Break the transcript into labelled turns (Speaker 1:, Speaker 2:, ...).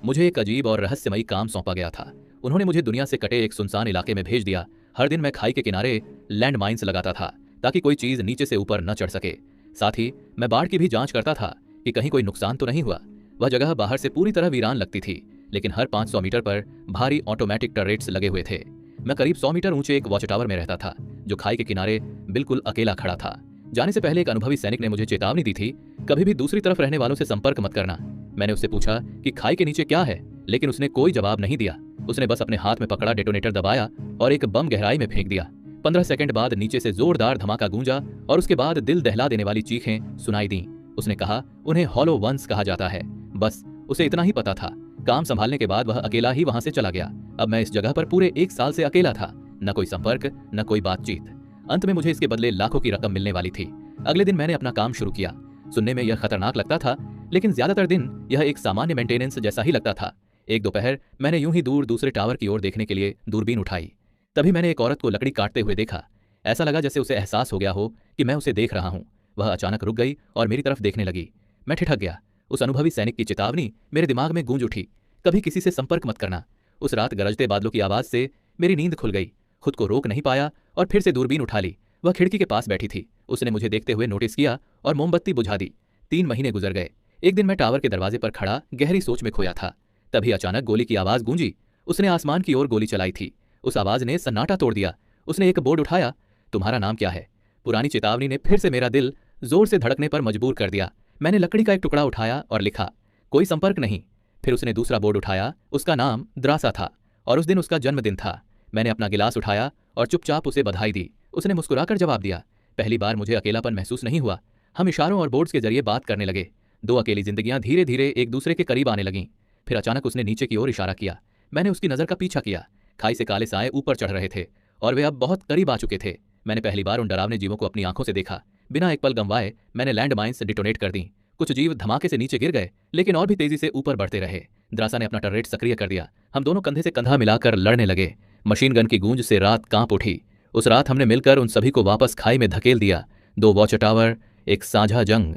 Speaker 1: मुझे एक अजीब और रहस्यमयी काम सौंपा गया था। उन्होंने मुझे दुनिया से कटे एक सुनसान इलाके में भेज दिया। हर दिन मैं खाई के किनारे लैंड माइन्स लगाता था ताकि कोई चीज नीचे से ऊपर न चढ़ सके। साथ ही मैं बाढ़ की भी जांच करता था कि कहीं कोई नुकसान तो नहीं हुआ। वह जगह बाहर से पूरी तरह वीरान लगती थी, लेकिन हर 500 मीटर पर भारी ऑटोमेटिक टर्रेट्स लगे हुए थे। मैं करीब 100 मीटर ऊंचे एक वॉच टावर में रहता था जो खाई के किनारे बिल्कुल अकेला खड़ा था। जाने से पहले एक अनुभवी सैनिक ने मुझे चेतावनी दी थी, कभी भी दूसरी तरफ रहने वालों से संपर्क मत करना। मैंने उससे पूछा कि खाई के नीचे क्या है, लेकिन उसने कोई जवाब नहीं दिया। उसने बस अपने हाथ में पकड़ा डेटोनेटर दबाया और एक बम गहराई में फेंक दिया। 15 सेकंड बाद नीचे से जोरदार धमाका गूंजा और उसके बाद दिल दहला देने वाली चीखें सुनाई दी। उसने कहा, उन्हें हॉलो वंस कहा जाता है। बस उसे इतना ही पता था। काम संभालने के बाद वह अकेला ही वहां से चला गया। अब मैं इस जगह पर पूरे 1 साल से अकेला था, न कोई संपर्क, न कोई बातचीत। अंत में मुझे इसके बदले लाखों की रकम मिलने वाली थी। अगले दिन मैंने अपना काम शुरू किया। सुनने में यह खतरनाक लगता था, लेकिन ज्यादातर दिन यह एक सामान्य मेंटेनेंस जैसा ही लगता था। एक दोपहर मैंने यूं ही दूर दूसरे टावर की ओर देखने के लिए दूरबीन उठाई। तभी मैंने एक औरत को लकड़ी काटते हुए देखा। ऐसा लगा जैसे उसे एहसास हो गया हो कि मैं उसे देख रहा हूं। वह अचानक रुक गई और मेरी तरफ देखने लगी। मैं ठिठक गया। उस अनुभवी सैनिक की चेतावनी मेरे दिमाग में गूंज उठी, कभी किसी से संपर्क मत करना। उस रात गरजते बादलों की आवाज से मेरी नींद खुल गई। खुद को रोक नहीं पाया और फिर से दूरबीन उठा ली। वह खिड़की के पास बैठी थी। उसने मुझे देखते हुए नोटिस किया और मोमबत्ती बुझा दी। 3 महीने गुजर गए। एक दिन मैं टावर के दरवाजे पर खड़ा गहरी सोच में खोया था। तभी अचानक गोली की आवाज गूंजी। उसने आसमान की ओर गोली चलाई थी। उस आवाज ने सन्नाटा तोड़ दिया। उसने एक बोर्ड उठाया। तुम्हारा नाम क्या है? पुरानी चेतावनी ने फिर से मेरा दिल जोर से धड़कने पर मजबूर कर दिया। मैंने लकड़ी का एक टुकड़ा उठाया और लिखा, कोई संपर्क नहीं। फिर उसने दूसरा बोर्ड उठाया। उसका नाम द्रासा था और उस दिन उसका जन्मदिन था। मैंने अपना गिलास उठाया और चुपचाप उसे बधाई दी। उसने मुस्कुराकर जवाब दिया। पहली बार मुझे अकेलापन महसूस नहीं हुआ। हम इशारों और बोर्ड्स के जरिए बात करने लगे। 2 अकेली जिंदगियां धीरे धीरे एक दूसरे के करीब आने लगीं। फिर अचानक उसने नीचे की ओर इशारा किया। मैंने उसकी नजर का पीछा किया। खाई से काले साए ऊपर चढ़ रहे थे और वे अब बहुत करीब आ चुके थे। मैंने पहली बार उन डरावने जीवों को अपनी आंखों से देखा। बिना एक पल गंवाए मैंने लैंड माइन्स डिटोनेट कर दी। कुछ जीव धमाके से नीचे गिर गए, लेकिन और भी तेजी से ऊपर बढ़ते रहे। द्रासा ने अपना टर्रेट सक्रिय कर दिया। हम दोनों कंधे से कंधा मिलाकर लड़ने लगे। मशीन गन की गूंज से रात कांप उठी। उस रात हमने मिलकर उन सभी को वापस खाई में धकेल दिया। 2 वॉच टावर, एक साझा जंग।